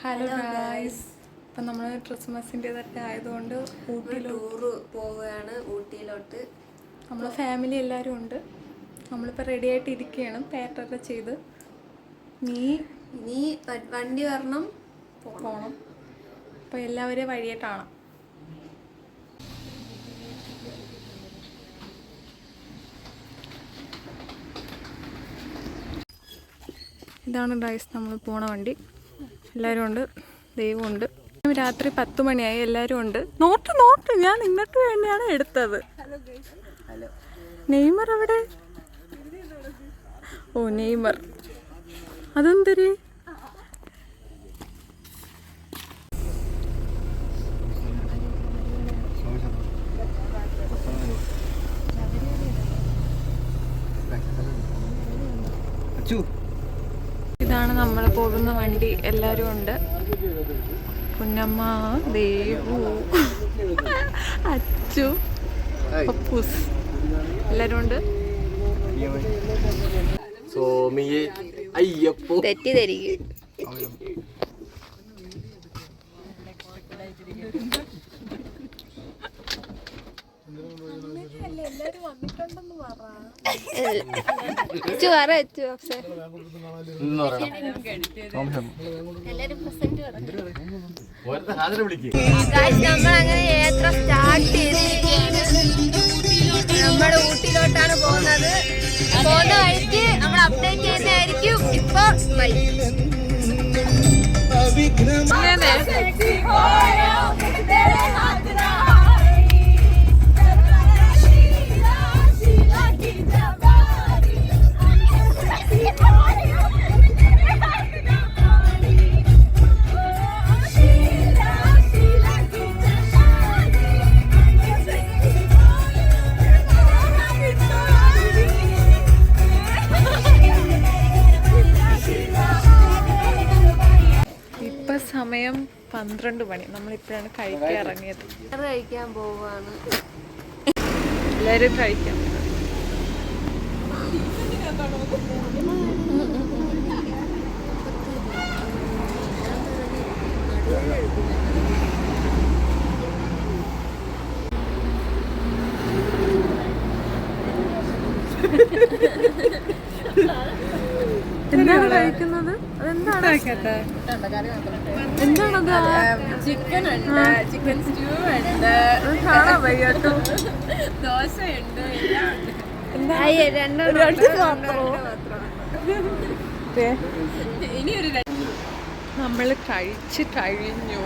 Hello guys. ഇപ്പം നമ്മൾ ക്രിസ്മസിൻ്റെതൊക്കെ ആയതുകൊണ്ട് ടൂറ് പോവുകയാണ് ഊട്ടിയിലോട്ട്. നമ്മൾ ഫാമിലി എല്ലാവരും ഉണ്ട്. നമ്മളിപ്പോൾ റെഡി ആയിട്ട് ഇരിക്കുകയാണ് പാക്കൊക്കെ ചെയ്ത്. നീ വണ്ടി വരണം, പോകണം. അപ്പോൾ എല്ലാവരെയും വഴിയെ കാണാം. ഇതാണ് ഗായ്സ് നമ്മൾ പോണ വണ്ടി. എല്ലാവരും ഉണ്ട്, ദൈവമുണ്ട്. രാത്രി 10 മണിയായി, എല്ലാവരും ഉണ്ട്. നോട്ട് ഞാൻ നിങ്ങൾക്ക് വേണ്ടിയാണ് എടുത്തത്. നെയ്മർ അവിടെ. ഓ നെയ്മർ, അതെന്തൊരു ഇതാണ് നമ്മൾ പോകുന്ന വണ്ടി. എല്ലാവരും ഉണ്ട്. കുഞ്ഞമ്മ, ദേവു, അച്ചു, പപ്പൂസ് എല്ലാവരും ഉണ്ട്. തെറ്റിദ്ധരിക്കും. നമ്മളങ്ങനെ യാത്ര സ്റ്റാർട്ട് ചെയ്തിരിക്കുകയാണ്. നമ്മൾ ഊട്ടിയിലോട്ടാണ് പോകുന്നത്. പോകുന്ന വഴിക്ക് നമ്മൾ അപ്ഡേറ്റ് ചെയ്യുന്നതായിരിക്കും. ഇപ്പൊ സമയം 12 മണി. നമ്മളിപ്പോഴാണ് കഴിക്കാൻ ഇറങ്ങിയത്. കഴിക്കാൻ പോവാണ്. എല്ലാവരും കഴിക്കാൻ. എന്താണ് കഴിക്കുന്നത്? അതെന്താണ്? എന്താണത്? ചിക്കൻ ഉണ്ട്, ചിക്കൻ സ്റ്റൂ ഉണ്ട്, കാണാൻ വയ്യാട്ടോ. ദോശയുണ്ട്, നമ്മൾ കഴിച്ച് കഴിഞ്ഞു.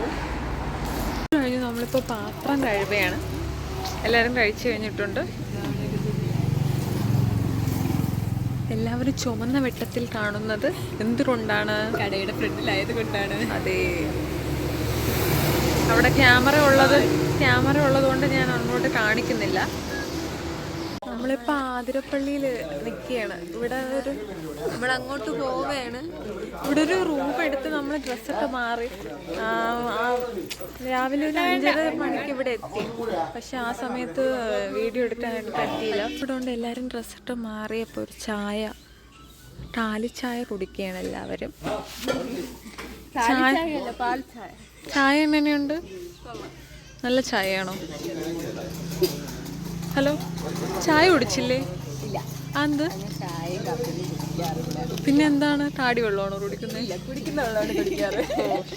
നമ്മളിപ്പോൾ പാത്രം കഴുകുകയാണ്. എല്ലാവരും കഴിച്ചു കഴിഞ്ഞിട്ടുണ്ട്. എല്ലാവരും ചുമന്ന വെട്ടത്തിൽ കാണുന്നത് എന്തുകൊണ്ടാണ്? കടയുടെ ഫ്രണ്ടിലായത് കൊണ്ടാണ്. അതെ, അവിടെ ക്യാമറ ഉള്ളത് കൊണ്ട് ഞാൻ അങ്ങോട്ട് കാണിക്കുന്നില്ല. നമ്മളിപ്പോൾ ആതിരപ്പള്ളിയിൽ നിൽക്കുകയാണ്. ഇവിടെ നമ്മളങ്ങോട്ട് പോവുകയാണ്. ഇവിടെ ഒരു റൂം എടുത്ത് നമ്മൾ ഡ്രസ്സൊക്കെ മാറി രാവിലെ ഒരു 5:30 മണിക്ക് ഇവിടെ എത്തി. പക്ഷെ ആ സമയത്ത് വീഡിയോ എടുക്കാനായിട്ട് പറ്റിയില്ല. ഇവിടെ കൊണ്ട് എല്ലാവരും ഡ്രസ്സൊക്കെ മാറിയപ്പോൾ ഒരു ചായ കുടിക്കുകയാണ് എല്ലാവരും. ചായ എങ്ങനെയുണ്ട്? നല്ല ചായയാണോ? ഹലോ, ചായ കുടിച്ചില്ലേ? എന്ത് പിന്നെ എന്താണ്? കാടി വെള്ളമാണോ കുടിക്കുന്നത്? കുടിക്കുന്ന വെള്ളമാണ് കുടിക്കാറ്.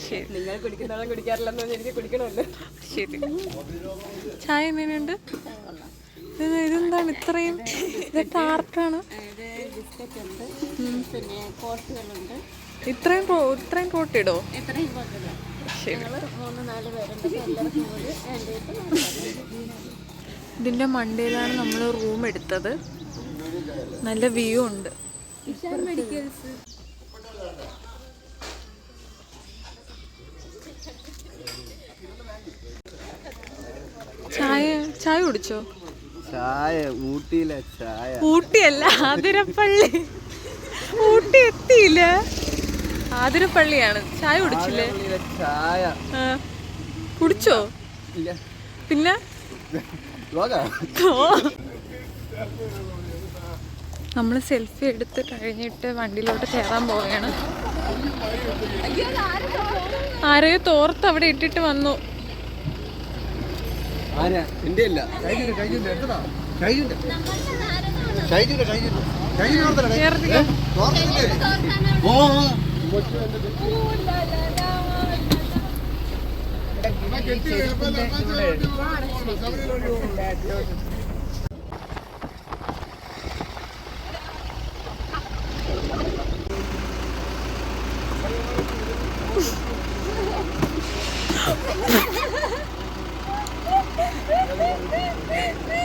ശരി, നിങ്ങൾ കുടിക്കുന്ന വെള്ളം കുടിക്കാറില്ലെന്ന് എനിക്ക് കുടിക്കണമല്ലോ. ശരി. ചായ എങ്ങനെയുണ്ട്? ഇതെന്താണ് ഇത്രയും? ഇതൊക്കെ ആർക്കാണ്? ഇത്രയും കോട്ടിടോ? ശരി. ഇതിൻ്റെ മണ്ടയിലാണ് നമ്മൾ റൂം എടുത്തത്. നല്ല വ്യൂ ഉണ്ട്. ചായ കുടിച്ചോ? ഊട്ടിയല്ല, ആതിരപ്പള്ളി. ഊട്ടി എത്തിയില്ല, ആതിരപ്പള്ളിയാണ്. ചായ കുടിച്ചില്ലേ? കുടിച്ചോ? പിന്നെ നമ്മൾ സെൽഫി എടുത്ത് കഴിഞ്ഞിട്ട് വണ്ടിയിലോട്ട് കയറാൻ പോവുകയാണ്. ആരെയോ തോർത്ത് അവിടെ ഇട്ടിട്ട് വന്നു.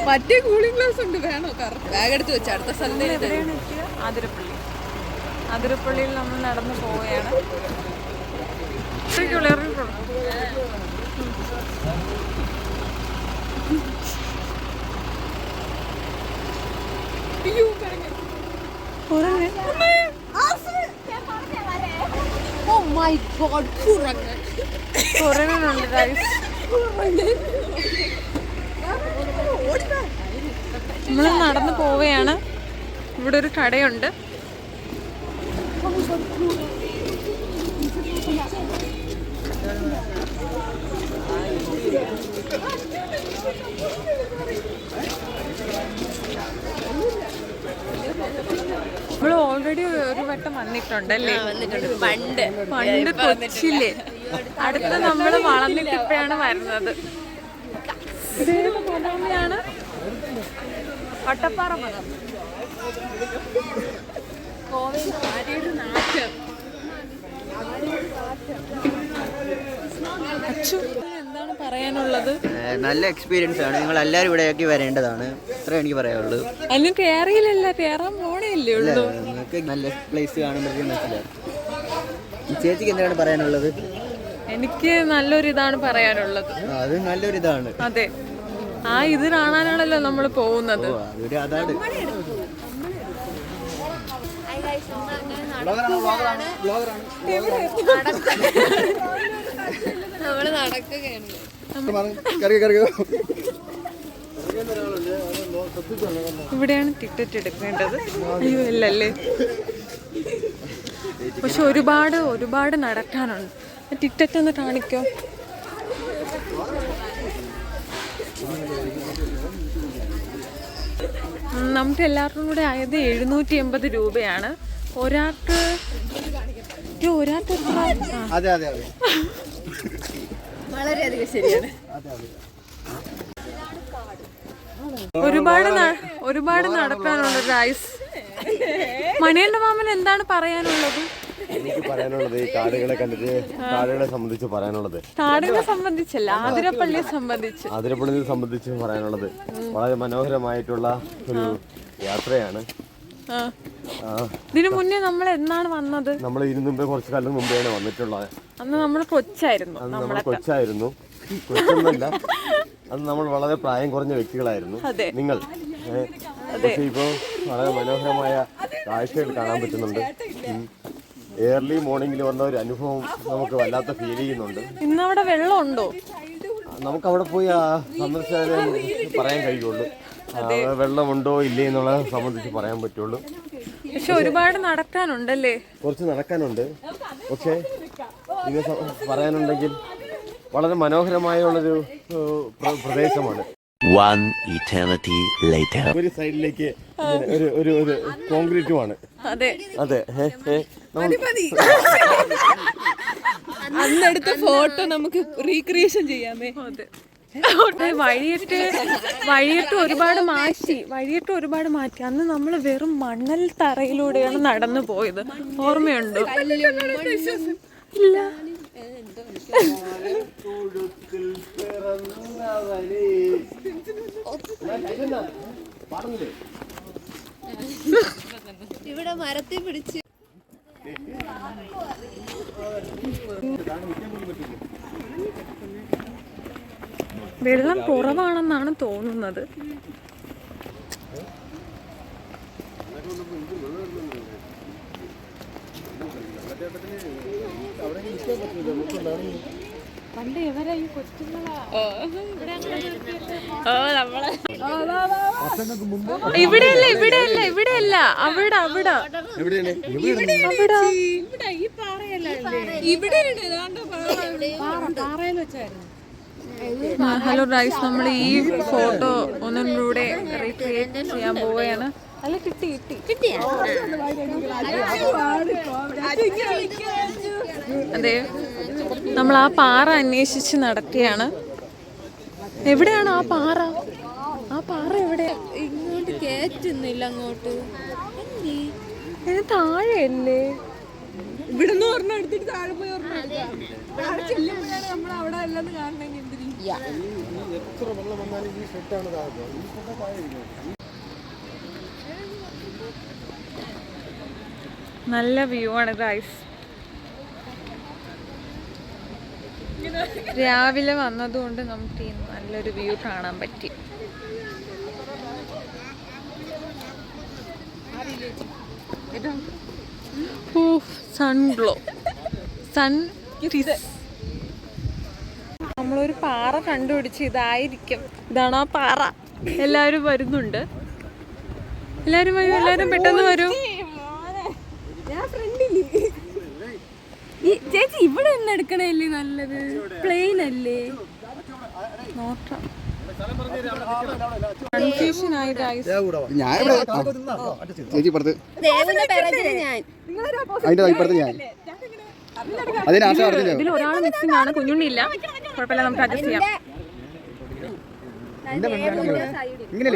മറ്റേ കൂളിംഗ് ഗ്ലാസ് ഉണ്ട്, വേണോ? ബാഗ് എടുത്ത് വെച്ച അടുത്ത സ്ഥലത്ത്. അതിരപ്പള്ളി. അതിരപ്പള്ളിയിൽ നമ്മൾ നടന്നു പോവുകയാണ്. കുരങ്ങനുണ്ട് ഗൈസ്. നമ്മൾ നടന്നു പോവുകയാണ്. ഇവിടെ ഒരു കടയുണ്ട്. നമ്മൾ ഓൾറെഡി ഒരു വട്ടം വന്നിട്ടുണ്ടല്ലേ? പണ്ട് കൊച്ചിയില്. അടുത്ത് നമ്മൾ വളർന്നിട്ട് ഇപ്പോഴാണ് വരുന്നത്. ഇതേത് മതമാണ്? വട്ടപ്പാറ മതം. എന്താണ് പറയാനുള്ളത്? നല്ല എക്സ്പീരിയൻസ് ആണ്. നിങ്ങൾ എല്ലാവരും ഇവിടേക്ക് വരേണ്ടതാണ്. അത്രേ എനിക്ക് പറയാനുള്ളൂ. അതിന് കയറിയില്ലല്ലോ, കയറാൻ പോണേല്ലേ ഉള്ളൂ. നിങ്ങൾക്ക് നല്ല പ്ലേസ് കാണുമ്പോഴേക്കും മനസ്സിലാവും. ചേച്ചിക്ക് എന്താണ് പറയാനുള്ളത്? എനിക്ക് നല്ലൊരു ഇതാണ് പറയാനുള്ളത്. അത് നല്ലൊരു ഇതാണ്. അതെ, ആ ഇത് കാണാനാണല്ലോ നമ്മൾ പോകുന്നത്. അതൊരു അതാണ്. നമ്മള് നടക്കുകയാണ്. ഇവിടെയാണ് ടിക്കറ്റ് എടുക്കേണ്ടത്. അയ്യോ ഇല്ലല്ലേ, പക്ഷെ ഒരുപാട് നടക്കാനുണ്ട്. ടിക്കറ്റ് ഒന്ന് കാണിക്കോ? നമുക്ക് എല്ലാവർക്കും കൂടെ ആയത് 780 രൂപയാണ്. ഒരാൾക്ക് വളരെയധികം ശരിയാണ്. ഒരുപാട് നടക്കാനുണ്ട് ഗൈസ്. മണിയന്റെ മാമൻ എന്താണ് പറയാനുള്ളത്? എനിക്ക് പറയാനുള്ളത് ഈ കാടുകളെ കണ്ടിട്ട് കാടുകളെ സംബന്ധിച്ച് പറയാനുള്ളത്, കാടുകളെ സംബന്ധിച്ചല്ല, അതിരപ്പള്ളിയെ സംബന്ധിച്ച് പറയാനുള്ളത് വളരെ മനോഹരമായിട്ടുള്ള ഒരു യാത്രയാണ്. ഇതിനു മുന്നേ നമ്മൾ എന്നാണ് വന്നത്? നമ്മൾ ഇതിനു മുമ്പേ കുറച്ചു കാലം മുമ്പെയാണ് വന്നിട്ടുള്ളത്. അന്ന് നമ്മൾ കൊച്ചായിരുന്നു. കൊച്ചൊന്നുമല്ല, അന്ന് നമ്മൾ വളരെ പ്രായം കുറഞ്ഞ വ്യക്തികളായിരുന്നു നിങ്ങൾ. പക്ഷെ ഇപ്പോൾ വളരെ മനോഹരമായ കാഴ്ചകൾ കാണാൻ പറ്റുന്നുണ്ട്. ഏർലി മോർണിംഗിൽ വന്ന ഒരു അനുഭവം നമുക്ക് വല്ലാത്ത ഫീൽ ചെയ്യുന്നുണ്ട്. ഇന്നവിടെ വെള്ളം ഉണ്ടോ? നമുക്ക് അവിടെ പോയി സന്ദർശിച്ചാലേ പറയാൻ കഴിയുള്ളൂ. വെള്ളമുണ്ടോ ഇല്ലേ എന്നുള്ളത് സംബന്ധിച്ച് പറയാൻ പറ്റുള്ളൂ. പക്ഷെ ഒരുപാട് നടക്കാനുണ്ടല്ലേ? കുറച്ച് നടക്കാനുണ്ട്. പക്ഷേ ഇത് പറയാനുണ്ടെങ്കിൽ വളരെ മനോഹരമായുള്ളൊരു പ്രദേശമാണ്. ഒരു സൈഡിലേക്ക് ഒരു കോൺക്രീറ്റുമാണ്. അതെ, അന്നെടുത്ത ഫോട്ടോ നമുക്ക് റീക്രിയേഷൻ ചെയ്യാമേ. വഴിയിട്ട് ഒരുപാട് മാറ്റി. അന്ന് നമ്മൾ വെറും മണൽ തറയിലൂടെയാണ് നടന്നു പോയത്. ഓർമ്മയുണ്ടോ? ഇല്ല. ഇവിടെ മരത്തിൽ പിടിച്ച് വെള്ളം കുറവാണെന്നാണ് തോന്നുന്നത്. പണ്ട് ഇവരെ ഈ കൊച്ചുങ്ങളാ ഇവിടെയല്ല അവിടെ ഇവിടെ ഹലോ ഗൈസ്, നമ്മൾ ഈ ഫോട്ടോ ഒന്നും കൂടെ റീക്രിയേറ്റ് ചെയ്യാൻ പോവുകയാണ്. അല്ല കിട്ടി അതെ, നമ്മൾ ആ പാറ അന്വേഷിച്ച് നടക്കുകയാണ്. എവിടെയാണ് ആ പാറ? ആ പാറ എവിടെ? ഇങ്ങോട്ട് കേറ്റുന്നില്ല. അങ്ങോട്ട് താഴെയല്ലേ? ഇവിടുന്ന് പറഞ്ഞ എടുത്തിട്ട് താഴെ പോയി നമ്മൾ അവിടെ അല്ലെന്ന് കാണണമെങ്കിൽ എന്തിനും. നല്ല വ്യൂ ആണ് ഗൈസ്. രാവിലെ വന്നതുകൊണ്ട് നമുക്ക് ഈ നല്ലൊരു വ്യൂ കാണാൻ പറ്റി. നമ്മളൊരു പാറ കണ്ടുപിടിച്ച് ഇതായിരിക്കും. ഇതാണ് ആ പാറ. എല്ലാവരും വരുന്നുണ്ട്. എല്ലാവരും വരൂ, എല്ലാവരും പെട്ടെന്ന് വരൂ. ചേച്ചി ഇവിടെ നിന്ന് എടുക്കണല്ലേ നല്ലത്? പ്ലെയിൻ അല്ലേ? നോക്കാം. കൺഫ്യൂഷൻ ആയി ഗൈസ്. ചേച്ചി ഇപ്പുറത്ത്, അതിന്റെ ഇപ്പുറത്ത് ഞാൻ. ഇതിൽ ഒരാൾ മിസ്സിംഗ് ആണ്. കുഞ്ഞുണ്ണി ഇല്ല. കുഴപ്പമില്ല, നമുക്ക് അഡ്ജസ്റ്റ് ചെയ്യാം. ഇങ്ങനെ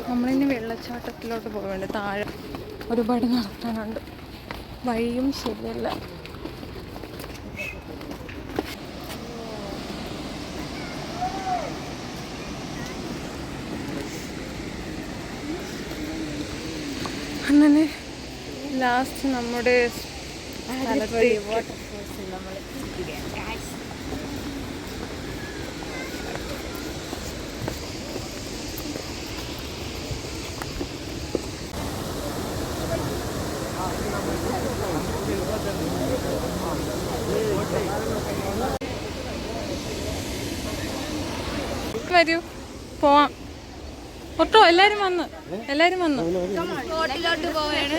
നമ്മളിനി വെള്ളച്ചാട്ടത്തിലോട്ട് പോകേണ്ട. താഴെ ഒരുപാട് നടത്താനുണ്ട്. വഴിയും ശരിയല്ല. അങ്ങനെ ലാസ്റ്റ് നമ്മുടെ വരൂ, പോവാം. ഒട്ടോ എല്ലാരും വന്നു. ഹോട്ടലിലോട്ട് പോവാണ്.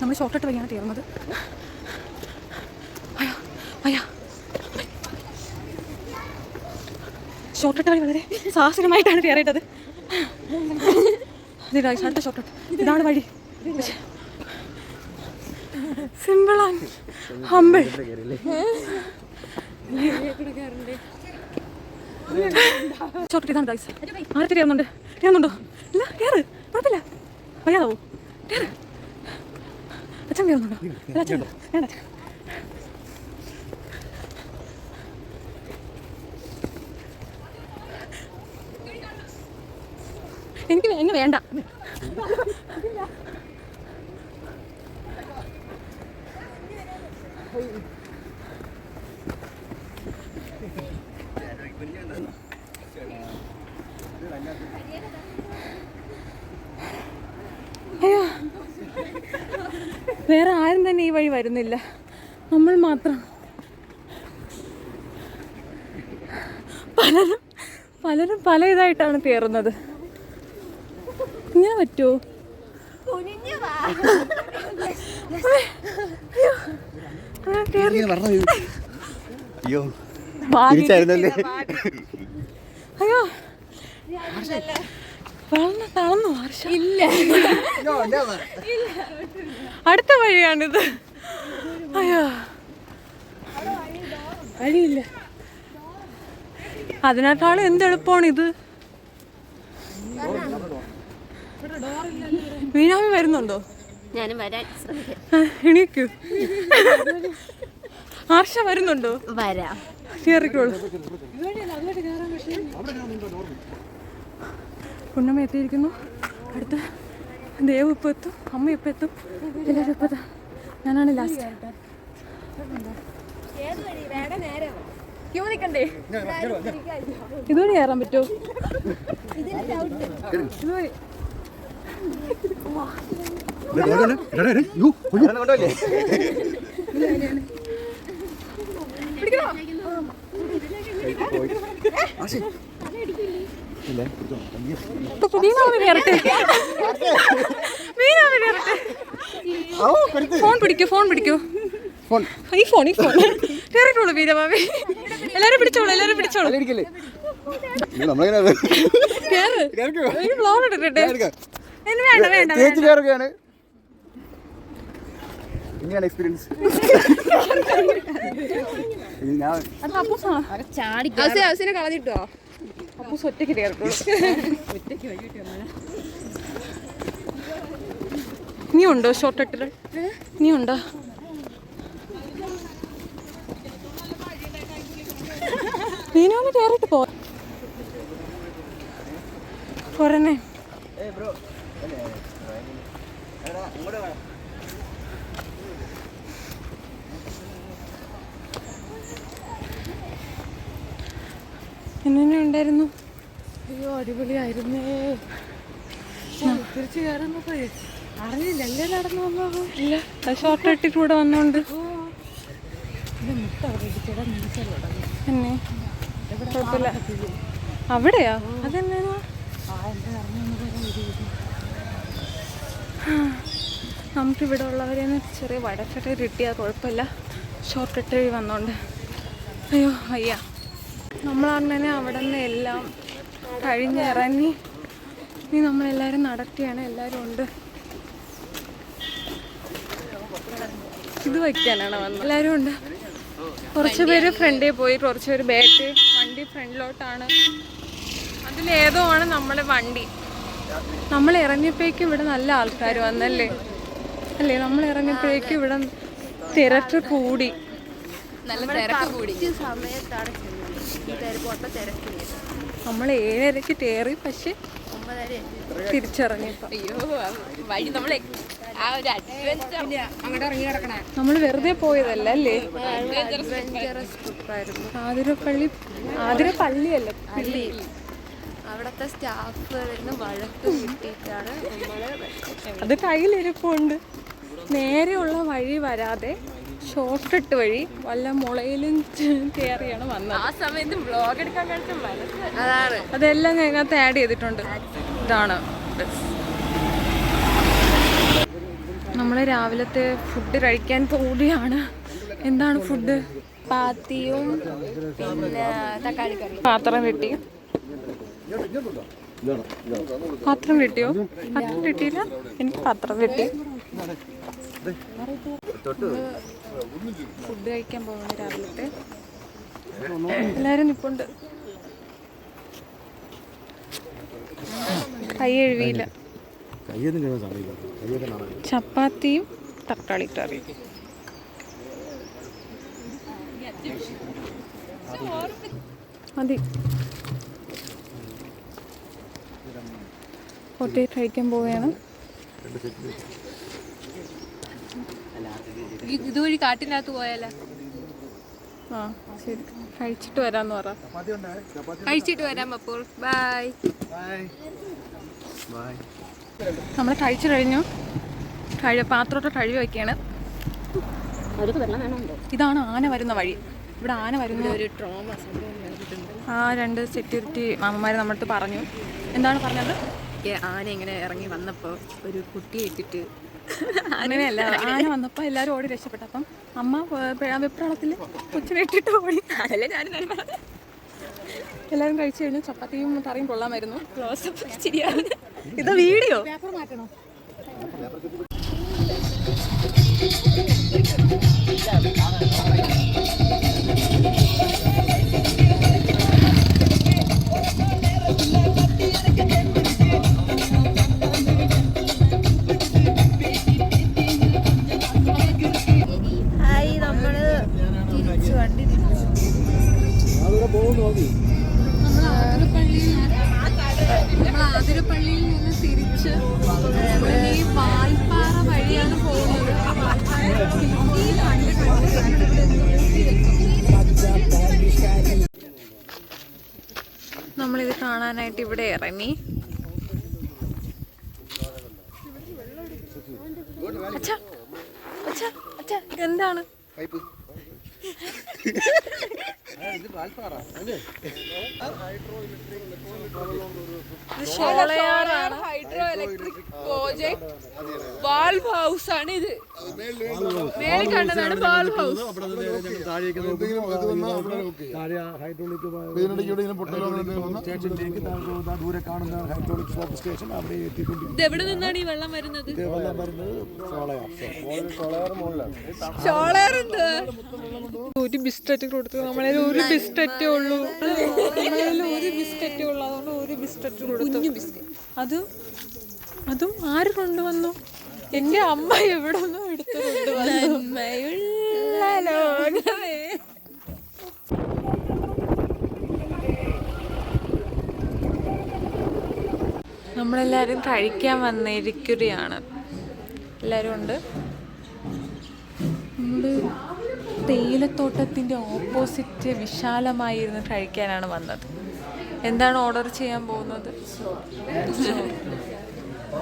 നമ്മൾ ഷോർട്ട് വഴിയാണ് തീർന്നത്. ഷോർട്ട് വഴി വളരെ സാഹസികമായിട്ടാണ് കയറിയിട്ടത്. അടുത്ത ഷോർട്ട് ഇതാണ് വഴി. Simple and humble. ഷോർട്ട് ഇതാണ് ഗൈസ്. ആരൊക്കെ കയറുന്നുണ്ടോ? ഇല്ല, കയറ്, കുഴപ്പമില്ല. വയ്യാതാവോ? കയറ്. അച്ഛൻ കയറുന്നുണ്ടോ? അച്ഛൻ വേണ്ട. എനിക്ക് എന്നെ വേണ്ട. അയ്യോ, വേറെ ആരും തന്നെ ഈ വഴി വരുന്നില്ല. നമ്മൾ മാത്രം. പലരും പല ഇതായിട്ടാണ് കയറുന്നത്. ഇങ്ങനെ പറ്റുമോ? അയ്യോ, അയ്യോ, തളർന്നു. ഇല്ല, അടുത്ത വഴിയാണിത്. അയ്യോ, വഴിയില്ല. അതിനേക്കാളും എന്തെളുപ്പമാണ് ഇത്. മീനാമി വരുന്നുണ്ടോ? ഞാനും വരാൻ എണീക്കൂ. ആർഷ വരുന്നുണ്ടോ? വരാം. കയറിക്കോളൂ. പുണ്ണമ്മ എത്തിയിരിക്കുന്നു. അടുത്ത് ദേവ് ഇപ്പം എത്തും, അമ്മ ഇപ്പം എത്തും, എല്ലാവരും ഇപ്പം എത്താം. ഞാനാണ് ലാസ്റ്റ്. ഇതുവഴി കയറാൻ പറ്റുമോ? ഇതുവഴി കൊണ്ടുപോയില്ലേ? ഫോൺ പിടിക്കൂ ഈ ഫോൺ കേറിട്ടോളൂ വീരമാവി. എല്ലാരും പിടിച്ചോളൂ വ്ലോഗ് ഇട്ടിട്ടെ. വേണ്ട ഇങ്ങനെയാണ് എക്സ്പീരിയൻസ്. കളഞ്ഞിട്ടോ അപ്പൂസ് ഒറ്റയ്ക്ക് കേറിട്ടോളൂ. നീ ഉണ്ടോ ഷോർട്ട് ഇട്ടിട്ട്? നീ ഉണ്ടോ? നീനൊന്ന് കേറിട്ട് പോ. പോരന്നെ. എങ്ങനെ ഉണ്ടായിരുന്നു? അയ്യോ അടിപൊളിയായിരുന്നേ. തിരിച്ചു കയറുന്നപ്പോ അറിയില്ലല്ലേ നടന്നു വന്നത്. ഇല്ല, ഷോർട്ട് ഇട്ടിട്ട് കൂടെ വന്നോണ്ട് എന്നെ കുഴപ്പമില്ല. അവിടെയാ? അതെന്നാ നമുക്കിവിടെ ഉള്ളവരെന്ന് ചെറിയ വടക്കെട്ട് കിട്ടിയാൽ കുഴപ്പമില്ല. ഷോർട്ട് ഇട്ട് വഴി വന്നോണ്ട്. അയ്യോ അയ്യ, നമ്മളങ്ങനെ അവിടെ നിന്ന് എല്ലാം കഴിഞ്ഞിറങ്ങി. ഇനി നമ്മളെല്ലാവരും നടത്തിയാണ്. എല്ലാവരും ഉണ്ട്. ഇത് വയ്ക്കാനാണ് വന്നത്. എല്ലാവരും ഉണ്ട്. കുറച്ച് പേര് ഫ്രണ്ടിൽ പോയി, കുറച്ച് പേര് ബാക്ക്. വണ്ടി ഫ്രണ്ടിലോട്ടാണ്. അതിലേതോ ആണ് നമ്മളെ വണ്ടി. നമ്മൾ ഇറങ്ങിയപ്പോഴേക്കും ഇവിടെ നല്ല ആൾക്കാർ വന്നല്ലേ? അല്ലേ, നമ്മൾ ഇറങ്ങിയപ്പോഴേക്കും ഇവിടെ തിരക്ക് കൂടി. സമയത്താണ് നമ്മൾ 7:30 കയറി, പക്ഷെ 9:30 തിരിച്ചിറങ്ങിയപ്പോ വഴി നമ്മളെ ആ ഒരു അഡ്വഞ്ചർ അങ്ങോട്ട് ഇറങ്ങി കിടക്കണേ. നമ്മൾ വെറുതെ പോയതല്ല അല്ലേ? അഡ്വഞ്ചറസ് ട്രിപ്പായിരുന്നു. ആതിരപ്പള്ളിയല്ല, പള്ളി. അവിടുത്തെ സ്റ്റാഫുകളിൽ നിന്ന് വഴക്ക് കിട്ടിയിട്ടാണ് നമ്മള് അത് കയ്യിലിരിപ്പുണ്ട്. നേരെയുള്ള വഴി വരാതെ ഷോർട്ട് ഇട്ട് വഴി വല്ല മുളയിലും കയറിയാണ് വന്നത്. ആ സമയത്ത് വ്ലോഗ് എടുക്കാൻ കഴിച്ച മനസ്സ് അതാണ്. അതെല്ലാം അതിനകത്ത് ആഡ് ചെയ്തിട്ടുണ്ട്. ഇതാണ് നമ്മൾ രാവിലത്തെ ഫുഡ് കഴിക്കാൻ പോവുകയാണ്. എന്താണ് ഫുഡ്? പാത്തിയും പിന്നെ തക്കാളി കറി. പാത്രം കിട്ടിയോ? പാത്രം കിട്ടിയില്ല. എനിക്ക് പാത്രം കിട്ടി. ഫുഡ് കഴിക്കാൻ പോകുന്നു രാവിലത്തെ. എല്ലാരും നിപ്പുണ്ട്. കൈ എഴുവിയില്ല. ചപ്പാത്തിയും തക്കാളി കറി. മതി. ഹോട്ടലിൽ കഴിക്കാൻ പോവുകയാണ്. ഇതുവഴി കാട്ടിനകത്ത് പോയാലോ? ആ ശരി, കഴിച്ചിട്ട് വരാന്ന് പറ. കഴിച്ചിട്ട് വരാം അപ്പോൾ. ബൈ. നമ്മൾ കഴിച്ചു കഴിഞ്ഞു. പാത്രമൊക്കെ കഴുകി വയ്ക്കുകയാണ്. ഇതാണ് ആന വരുന്ന വഴി. ഇവിടെ ആന വരുന്ന ഒരു ട്രോമ സംഭവം നടന്നിട്ടുണ്ട്. ആ 2 സെക്യൂരിറ്റി മാമന്മാർ നമ്മളടുത്ത് പറഞ്ഞു. എന്താണ് പറഞ്ഞത്? ആന ഇങ്ങനെ ഇറങ്ങി വന്നപ്പോൾ ഒരു കുട്ടിയെ ഇട്ടിട്ട് അങ്ങനെയല്ല, ആന വന്നപ്പോൾ എല്ലാവരും ഓടി രക്ഷപ്പെട്ടു. അപ്പം അമ്മ വെപ്രാളത്തിൽ കൊച്ചിനെ ഇട്ടിട്ട് ഓടി. അതല്ലേ ഞാൻ എല്ലാവരും കഴിച്ചു കഴിഞ്ഞു. ചപ്പാത്തിയും കറിയും കൊള്ളാമായിരുന്നു. ശരിയാണ്. ഇത് വീഡിയോ മാറ്റണോ? ആതിരപ്പള്ളിയിൽ നിന്ന് തിരിച്ച് ഈ വാൽപ്പാറ വഴിയാണ് പോകുന്നത്. നമ്മളിത് കാണാനായിട്ട് ഇവിടെ ഇറങ്ങി. അച്ഛാ ഇതെന്താണ്? ഇത് ഷോളയാറാണ്. Hydro electric project valve house ആണ് ഇത്. മേളിൽ കണ്ടതാണ് വാൽവ് ഹൗസ്. ഇത് എവിടെ നിന്നാണ് ഈ വെള്ളം വരുന്നത്? ഷോളയാർ എന്ത്? ഒരു ബിസ്ക്കറ്റ് കൊടുത്തു. നമ്മളതിൽ ഒരു ബിസ്ക്കറ്റേ ഉള്ളൂ. ഒരു ബിസ്ക്കറ്റേ ഉള്ളൂ. അതുകൊണ്ട് ഒരു ബിസ്ക്കറ്റ് കൊടുത്തു. അതും ആര് കൊണ്ടുവന്നു? എന്റെ അമ്മ എവിടെ നിന്നോ എടുത്തു കൊണ്ടുവന്നു. നമ്മളെല്ലാരും കഴിക്കാൻ വന്നിരിക്കുകയാണ്. എല്ലാരും ഉണ്ട്. നമ്മള് തേയിലത്തോട്ടത്തിൻ്റെ ഓപ്പോസിറ്റ് വിശാലമായിരുന്ന് കഴിക്കാനാണ് വന്നത്. എന്താണ് ഓർഡർ ചെയ്യാൻ പോകുന്നത്?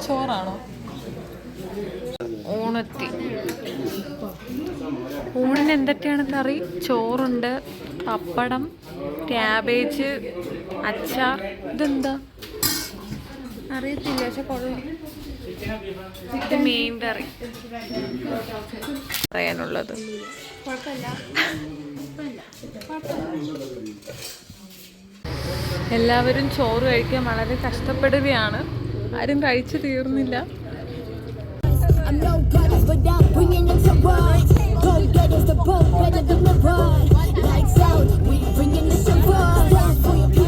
ചോറാണോ? ഊണത്തി. ഊണിന് എന്തൊക്കെയാണ് കറി? ചോറുണ്ട്, പപ്പടം, ക്യാബേജ്, അച്ചാർ. ഇതെന്താ അറിയത്തില്ല, പക്ഷെ കൊള്ളാം. ഇത് മീൻ കറി പറയാനുള്ളത്. എല്ലാവരും ചോറ് കഴിക്കാൻ വളരെ കഷ്ടപ്പെടുകയാണ്. ആരും കഴിച്ചു തീർന്നില്ല. I'm nobody's without bringing it to rise. Go get us the boat, better than the ride. Lights out, we bringing it to rise.